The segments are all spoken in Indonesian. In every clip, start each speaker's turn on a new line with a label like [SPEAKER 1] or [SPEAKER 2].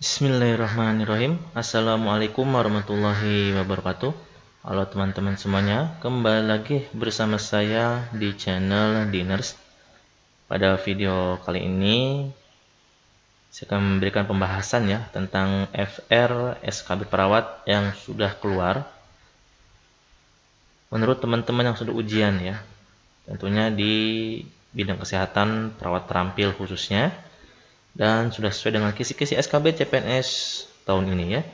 [SPEAKER 1] Bismillahirrahmanirrahim. Assalamualaikum warahmatullahi wabarakatuh. Halo teman-teman semuanya, kembali lagi bersama saya di channel Diners. Pada video kali ini saya akan memberikan pembahasan ya tentang FR SKB perawat yang sudah keluar menurut teman-teman yang sudah ujian ya, tentunya di bidang kesehatan perawat terampil khususnya, dan sudah sesuai dengan kisi-kisi SKB CPNS tahun ini ya.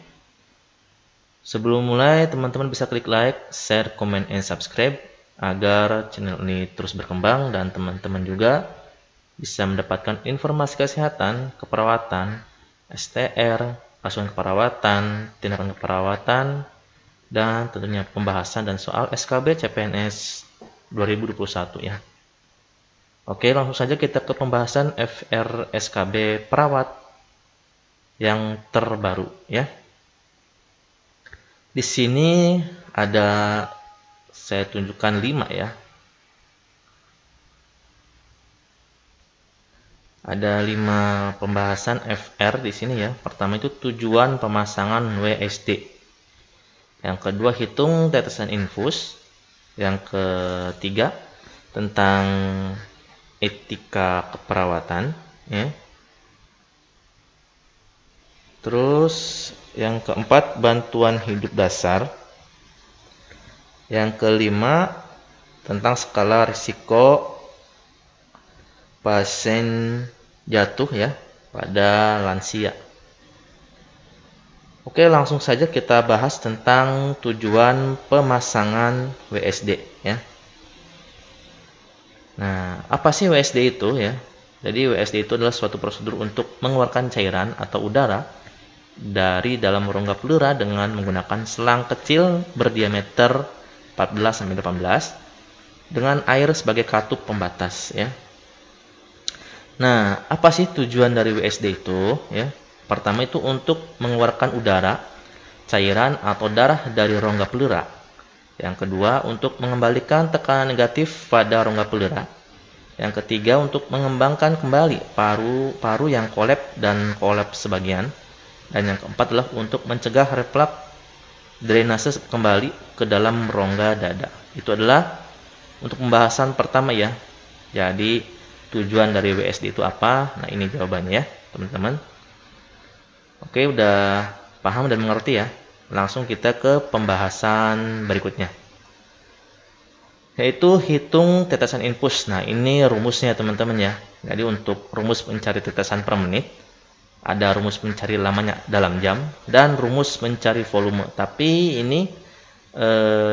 [SPEAKER 1] Sebelum mulai, teman-teman bisa klik like, share, comment, and subscribe agar channel ini terus berkembang dan teman-teman juga bisa mendapatkan informasi kesehatan, keperawatan, STR, asuhan keperawatan, tindakan keperawatan, dan tentunya pembahasan dan soal SKB CPNS 2021 ya. Oke, langsung saja kita ke pembahasan FR SKB perawat yang terbaru ya. Di sini ada saya tunjukkan 5 ya. Ada 5 pembahasan FR di sini ya. Pertama itu tujuan pemasangan WSD. Yang kedua hitung tetesan infus. Yang ketiga tentang etika keperawatan ya. Terus yang keempat bantuan hidup dasar. Yang kelima tentang skala risiko pasien jatuh ya pada lansia. Oke, langsung saja kita bahas tentang tujuan pemasangan WSD ya. Nah, apa sih WSD itu ya? Jadi WSD itu adalah suatu prosedur untuk mengeluarkan cairan atau udara dari dalam rongga pleura dengan menggunakan selang kecil berdiameter 14-18 dengan air sebagai katup pembatas ya. Nah, apa sih tujuan dari WSD itu ya? Pertama itu untuk mengeluarkan udara, cairan atau darah dari rongga pleura. Yang kedua, untuk mengembalikan tekanan negatif pada rongga pleura. Yang ketiga, untuk mengembangkan kembali paru-paru yang kolap dan kolap sebagian. Dan yang keempat adalah untuk mencegah reflux drainase kembali ke dalam rongga dada. Itu adalah untuk pembahasan pertama ya. Jadi, tujuan dari WSD itu apa? Nah, ini jawabannya ya, teman-teman. Oke, udah paham dan mengerti ya? Langsung kita ke pembahasan berikutnya, yaitu hitung tetesan infus. Nah, ini rumusnya teman-teman ya. Jadi untuk rumus mencari tetesan per menit, ada rumus mencari lamanya dalam jam dan rumus mencari volume. Tapi ini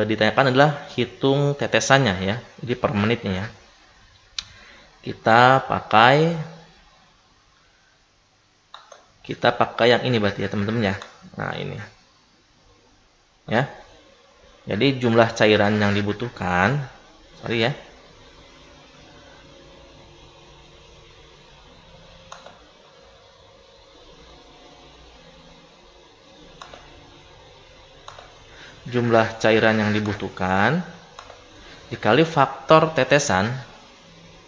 [SPEAKER 1] ditanyakan adalah hitung tetesannya ya, jadi per menitnya ya. Kita pakai yang ini berarti ya teman-teman ya. Nah, ini ya. Jadi jumlah cairan yang dibutuhkan, jumlah cairan yang dibutuhkan dikali faktor tetesan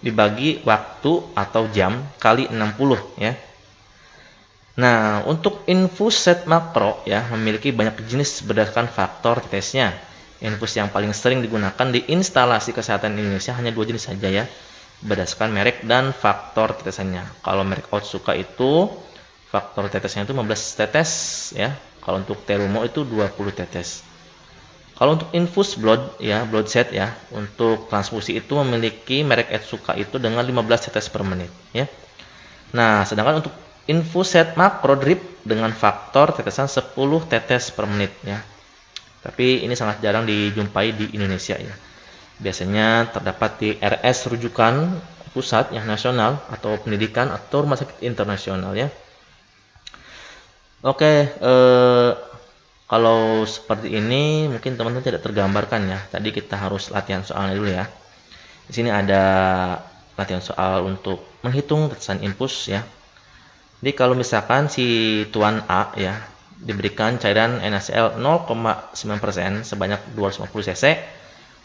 [SPEAKER 1] dibagi waktu atau jam kali 60 ya. Nah, untuk infus set makro ya memiliki banyak jenis berdasarkan faktor tetesnya. Infus yang paling sering digunakan di instalasi kesehatan Indonesia hanya 2 jenis saja ya, berdasarkan merek dan faktor tetesannya. Kalau merek Otsuka itu faktor tetesnya itu 15 tetes ya. Kalau untuk Terumo itu 20 tetes. Kalau untuk infus blood ya, blood set ya, untuk transfusi itu memiliki merek Otsuka itu dengan 15 tetes per menit ya. Nah, sedangkan untuk infus set makro drip dengan faktor tetesan 10 tetes per menit ya. Tapi ini sangat jarang dijumpai di Indonesia ya. Biasanya terdapat di RS rujukan pusat yang nasional atau pendidikan atau rumah sakit internasional ya. Oke, kalau seperti ini mungkin teman-teman tidak tergambarkan ya. Tadi kita harus latihan soalnya dulu ya. Di sini ada latihan soal untuk menghitung tetesan infus ya. Jadi kalau misalkan si tuan A ya diberikan cairan NaCl 0,9% sebanyak 250 cc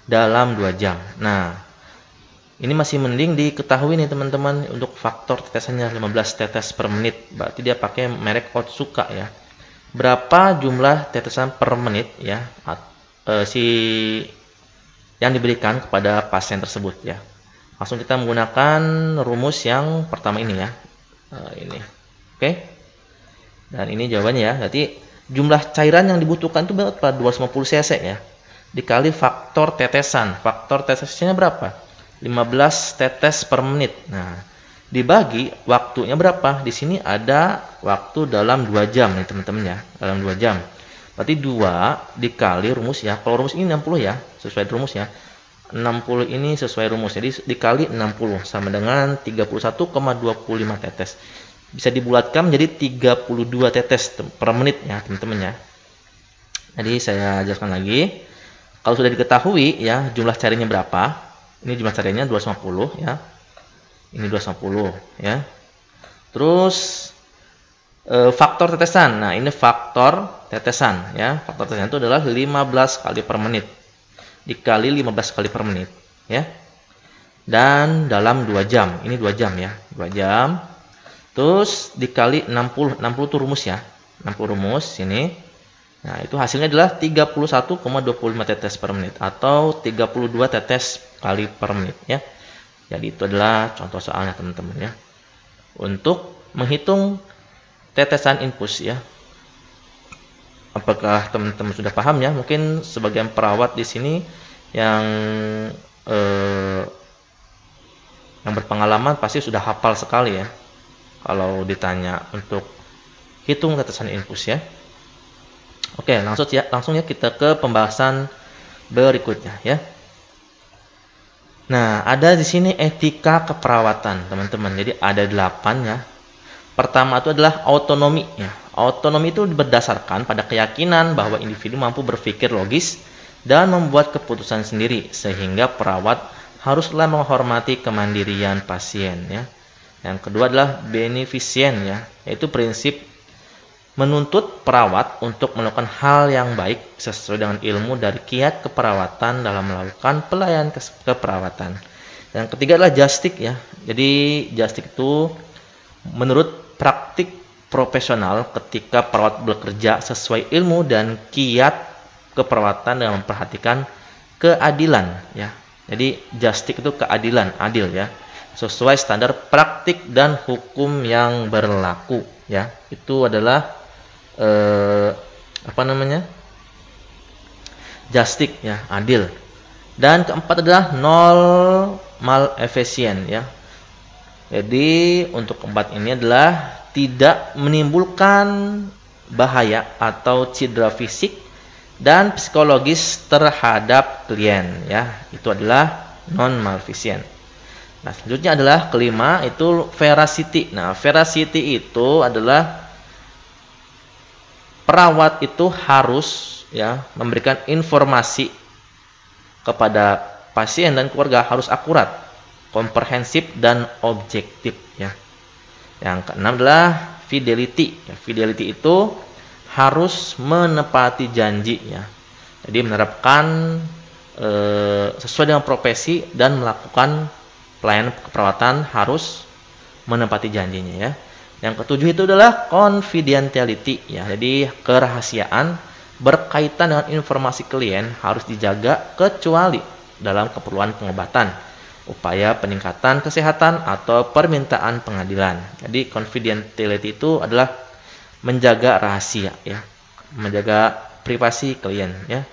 [SPEAKER 1] dalam 2 jam. Nah, Ini masih mending diketahui nih teman-teman untuk faktor tetesannya 15 tetes per menit. Berarti dia pakai merek Otsuka ya. Berapa jumlah tetesan per menit ya yang diberikan kepada pasien tersebut ya. Langsung kita menggunakan rumus yang pertama ini ya. Ini. Oke. Dan ini jawabannya ya. Berarti jumlah cairan yang dibutuhkan itu berapa? 250 cc ya. Dikali faktor tetesan. Faktor tetesannya berapa? 15 tetes per menit. Nah, dibagi waktunya berapa? Di sini ada waktu dalam 2 jam nih teman-teman ya. Dalam 2 jam. Berarti 2 dikali rumus ya. Kalau rumus ini 60 ya, sesuai rumus ya. 60 ini sesuai rumus. Jadi dikali 60 sama dengan 31,25 tetes. Bisa dibulatkan menjadi 32 tetes per menit ya, teman-teman ya. Jadi saya jelaskan lagi. Kalau sudah diketahui ya jumlah cairannya berapa? Ini jumlah cairannya 250 ya. Ini 250 ya. Terus faktor tetesan. Nah, ini faktor tetesan ya. Faktor tetesan itu adalah 15 kali per menit. Dikali 15 kali per menit ya. Dan dalam 2 jam. Ini 2 jam ya. 2 jam. Terus dikali 60. 60 itu rumus ya. 60 rumus sini. Nah, itu hasilnya adalah 31,25 tetes per menit atau 32 tetes kali per menit ya. Jadi itu adalah contoh soalnya teman-teman ya. Untuk menghitung tetesan infus ya. Apakah teman-teman sudah paham ya? Mungkin sebagian perawat di sini yang berpengalaman pasti sudah hafal sekali ya. Kalau ditanya untuk hitung tetesan infus ya. Oke, langsung ya kita ke pembahasan berikutnya ya. Nah, ada di sini etika keperawatan, teman-teman. Jadi ada 8 ya. Pertama itu adalah autonomi ya. Autonomi itu berdasarkan pada keyakinan bahwa individu mampu berpikir logis dan membuat keputusan sendiri, sehingga perawat haruslah menghormati kemandirian pasien ya. Yang kedua adalah beneficent ya, yaitu prinsip menuntut perawat untuk melakukan hal yang baik sesuai dengan ilmu dari kiat keperawatan dalam melakukan pelayanan keperawatan. Yang ketiga adalah justik ya. Jadi justik itu menurut praktik profesional ketika perawat bekerja sesuai ilmu dan kiat keperawatan dengan memperhatikan keadilan ya. Jadi justik itu keadilan, adil ya. Sesuai standar praktik dan hukum yang berlaku ya. Itu adalah justik ya, adil. Dan keempat adalah non maleficent ya. Jadi untuk keempat ini adalah tidak menimbulkan bahaya atau cedera fisik dan psikologis terhadap klien ya. Itu adalah non maleficent. Nah, selanjutnya adalah kelima itu veracity. Nah, veracity itu adalah perawat itu harus ya memberikan informasi kepada pasien dan keluarga harus akurat, komprehensif dan objektif ya. Yang keenam adalah fidelity. Ya, fidelity itu harus menepati janji ya. Jadi menerapkan sesuai dengan profesi dan melakukan pelayanan keperawatan harus menepati janjinya ya. Yang ketujuh itu adalah confidentiality ya. Jadi kerahasiaan berkaitan dengan informasi klien harus dijaga kecuali dalam keperluan pengobatan, upaya peningkatan kesehatan atau permintaan pengadilan. Jadi confidentiality itu adalah menjaga rahasia ya, menjaga privasi klien ya.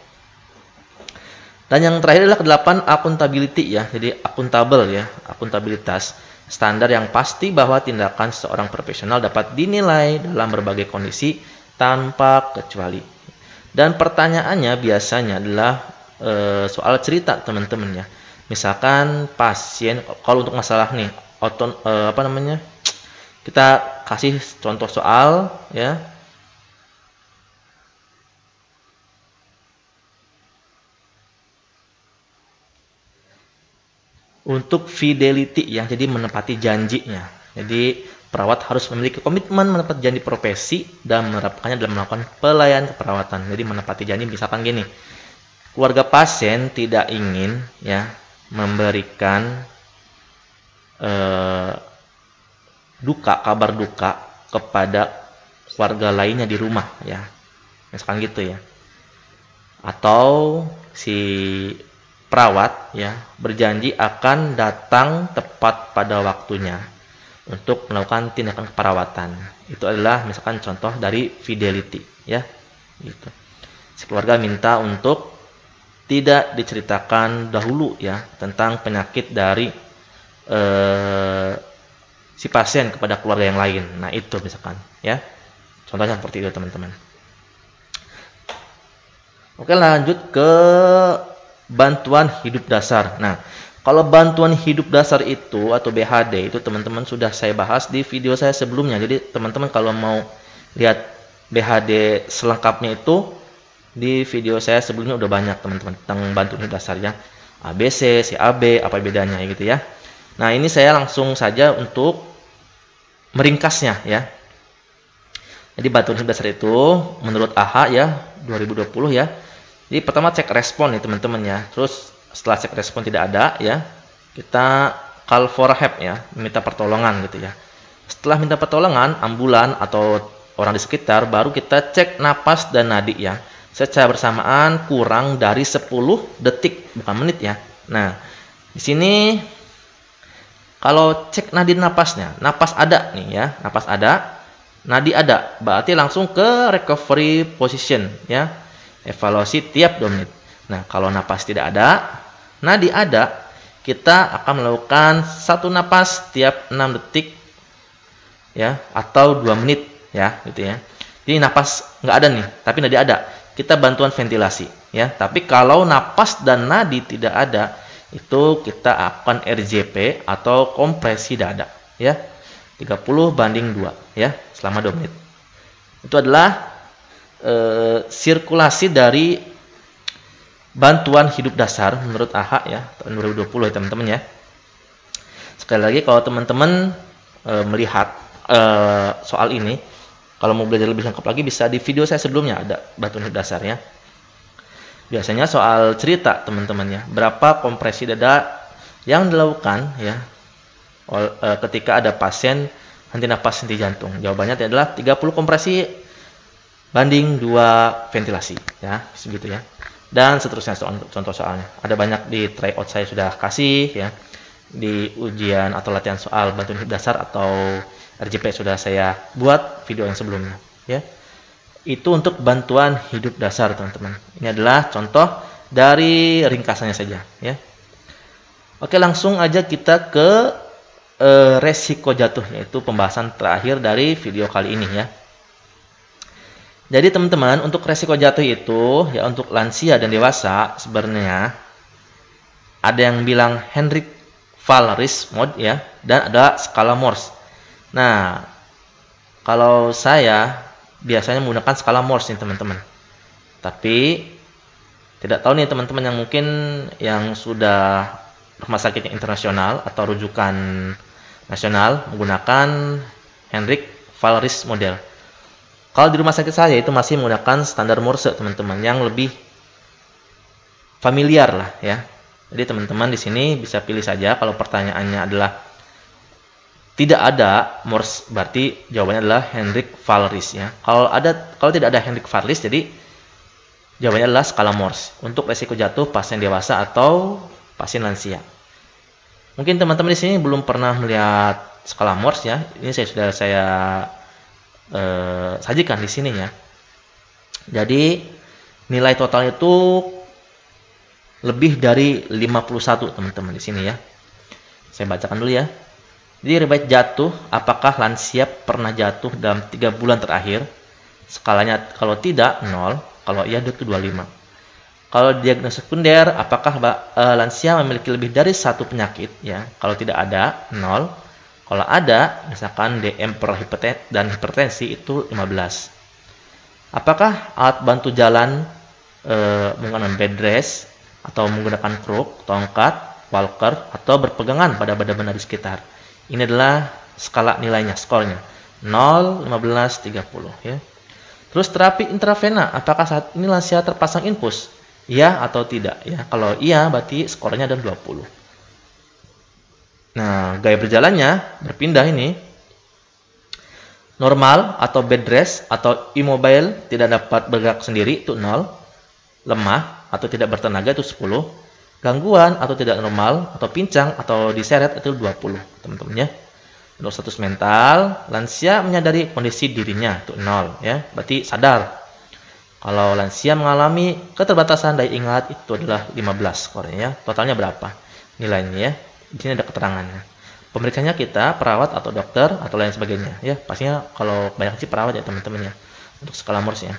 [SPEAKER 1] Dan yang terakhir adalah kedelapan accountability ya. Jadi akuntabel ya, akuntabilitas. Standar yang pasti bahwa tindakan seorang profesional dapat dinilai dalam berbagai kondisi tanpa kecuali. Dan pertanyaannya biasanya adalah soal cerita teman-teman ya. Misalkan pasien, kalau untuk masalah nih kita kasih contoh soal ya. Untuk fidelity ya, jadi menepati janjinya. Jadi perawat harus memiliki komitmen menepati janji profesi dan menerapkannya dalam melakukan pelayanan keperawatan. Jadi menepati janji, misalkan gini, keluarga pasien tidak ingin ya memberikan kabar duka kepada keluarga lainnya di rumah ya. Misalkan gitu ya. Atau si perawat ya berjanji akan datang tepat pada waktunya untuk melakukan tindakan keperawatan. Itu adalah misalkan contoh dari fidelity ya. Gitu. Si keluarga minta untuk tidak diceritakan dahulu ya tentang penyakit dari si pasien kepada keluarga yang lain. Nah, itu misalkan ya. Contohnya seperti itu, teman-teman. Oke, lanjut ke bantuan hidup dasar. Nah, kalau bantuan hidup dasar itu atau BHD itu teman-teman sudah saya bahas di video saya sebelumnya. Jadi, teman-teman kalau mau lihat BHD selengkapnya itu di video saya sebelumnya udah banyak, teman-teman, tentang bantuan hidup dasar ya. ABC, CAB, apa bedanya gitu ya. Nah, ini saya langsung saja untuk meringkasnya ya. Jadi bantuan hidup dasar itu menurut AHA ya 2020 ya. Jadi pertama cek respon nih teman-teman ya. Terus setelah cek respon tidak ada ya, kita call for help ya, minta pertolongan gitu ya. Setelah minta pertolongan, ambulan atau orang di sekitar baru kita cek napas dan nadi ya. Secara bersamaan kurang dari 10 detik, bukan menit ya. Nah, di sini kalau cek nadi napasnya, napas ada nih ya, napas ada, nadi ada, berarti langsung ke recovery position ya, evaluasi tiap 2 menit. Nah, kalau napas tidak ada, nadi ada, kita akan melakukan 1 napas tiap 6 detik ya, atau 2 menit ya, gitu ya. Jadi napas nggak ada nih, tapi nadi ada, kita bantuan ventilasi ya. Tapi kalau napas dan nadi tidak ada, itu kita akan RJP atau kompresi dada ya. 30:2 ya selama 2 menit. Itu adalah sirkulasi dari bantuan hidup dasar menurut AHA ya tahun 2020 ya teman-teman ya. Sekali lagi kalau teman-teman melihat soal ini, kalau mau belajar lebih lengkap lagi bisa di video saya sebelumnya ada bantuan hidup dasar ya. Biasanya soal cerita teman-teman ya, berapa kompresi dada yang dilakukan ya ketika ada pasien henti napas, henti jantung. Jawabannya adalah 30 kompresi banding 2 ventilasi ya, segitu ya. Dan seterusnya contoh soalnya. Ada banyak di tryout saya sudah kasih ya. Di ujian atau latihan soal bantuan hidup dasar atau RJP sudah saya buat video yang sebelumnya ya. Itu untuk bantuan hidup dasar teman-teman. Ini adalah contoh dari ringkasannya saja ya. Oke, langsung aja kita ke resiko jatuh, yaitu pembahasan terakhir dari video kali ini ya. Jadi teman-teman, untuk resiko jatuh itu ya untuk lansia dan dewasa sebenarnya ada yang bilang Hendrik-Val risk mode ya, dan ada skala Morse. Nah, kalau saya biasanya menggunakan skala Morse nih teman-teman. Tapi tidak tahu nih teman-teman yang mungkin yang sudah rumah sakit internasional atau rujukan nasional menggunakan Hendrik-Val risk model. Kalau di rumah sakit saya itu masih menggunakan standar Morse teman-teman, yang lebih familiar lah ya. Jadi teman-teman di sini bisa pilih saja. Kalau pertanyaannya adalah tidak ada Morse, berarti jawabannya adalah Hendrik-Val risk ya. Kalau tidak ada Hendrik-Val risk, jadi jawabannya adalah skala Morse untuk resiko jatuh pasien dewasa atau pasien lansia. Mungkin teman-teman di sini belum pernah melihat skala Morse ya. Ini sudah saya sajikan di sini ya. Jadi nilai total itu lebih dari 51 teman-teman di sini ya. Saya bacakan dulu ya. Jadi riwayat jatuh, apakah lansia pernah jatuh dalam 3 bulan terakhir? Skalanya kalau tidak 0, kalau iya itu 25. Kalau diagnosis sekunder, apakah lansia memiliki lebih dari 1 penyakit ya? Kalau tidak ada 0. Kalau ada, misalkan DM per dan hipertensi itu 15. Apakah alat bantu jalan menggunakan bed rest atau menggunakan kruk, tongkat, walker atau berpegangan pada benda-benda di sekitar? Ini adalah skala nilainya, skornya 0, 15, 30 ya. Terus terapi intravena, apakah saat ini lansia terpasang infus? Iya atau tidak ya. Kalau iya berarti skornya ada 20. Nah, gaya berjalannya berpindah ini. Normal atau bed rest atau immobile, tidak dapat bergerak sendiri, itu 0. Lemah atau tidak bertenaga, itu 10. Gangguan atau tidak normal atau pincang atau diseret, itu 20, teman-teman ya. Untuk status mental, lansia menyadari kondisi dirinya, itu 0 ya. Berarti sadar. Kalau lansia mengalami keterbatasan daya ingat, itu adalah 15 skornya. Totalnya berapa nilainya ya? Di sini ada keterangannya. Pemeriksanya kita perawat atau dokter atau lain sebagainya ya. Pastinya kalau banyak sih perawat ya teman-teman ya. Untuk skala Morse ya.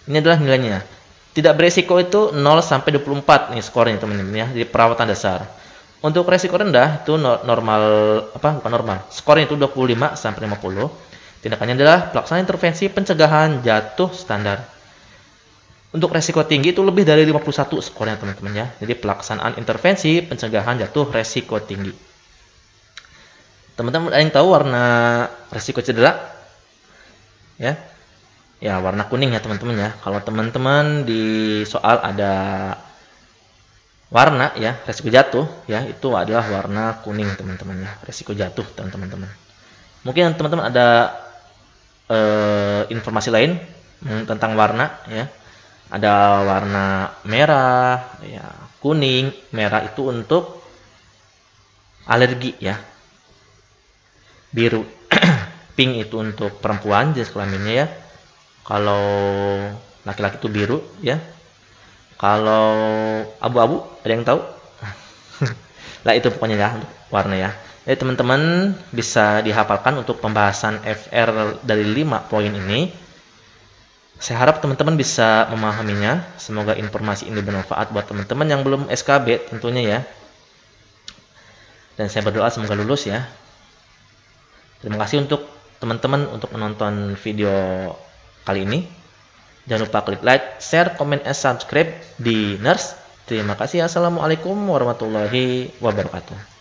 [SPEAKER 1] Ini adalah nilainya. Tidak beresiko itu 0 sampai 24 nih skornya teman-teman ya. Jadi perawatan dasar. Untuk resiko rendah itu normal bukan normal. Skornya itu 25 sampai 50. Tindakannya adalah pelaksanaan intervensi pencegahan jatuh standar. Untuk resiko tinggi itu lebih dari 51 skornya teman-teman ya. Jadi pelaksanaan intervensi pencegahan jatuh resiko tinggi. Teman-teman ada yang tahu warna resiko cedera? Ya. Ya, warna kuning ya teman-teman ya. Kalau teman-teman di soal ada warna ya, resiko jatuh ya, itu adalah warna kuning teman-teman ya. Resiko jatuh teman-teman. Mungkin teman-teman ada informasi lain tentang warna ya. Ada warna merah, ya, kuning, merah itu untuk alergi ya. Biru, pink itu untuk perempuan jenis kelaminnya ya. Kalau laki-laki itu biru ya. Kalau abu-abu ada yang tahu? Lah itu pokoknya ya warna ya. Jadi teman-teman bisa dihafalkan untuk pembahasan FR dari 5 poin ini. Saya harap teman-teman bisa memahaminya. Semoga informasi ini bermanfaat buat teman-teman yang belum SKB tentunya ya. Dan saya berdoa semoga lulus ya. Terima kasih untuk teman-teman untuk menonton video kali ini. Jangan lupa klik like, share, komen, and subscribe di Nurse. Terima kasih. Assalamualaikum warahmatullahi wabarakatuh.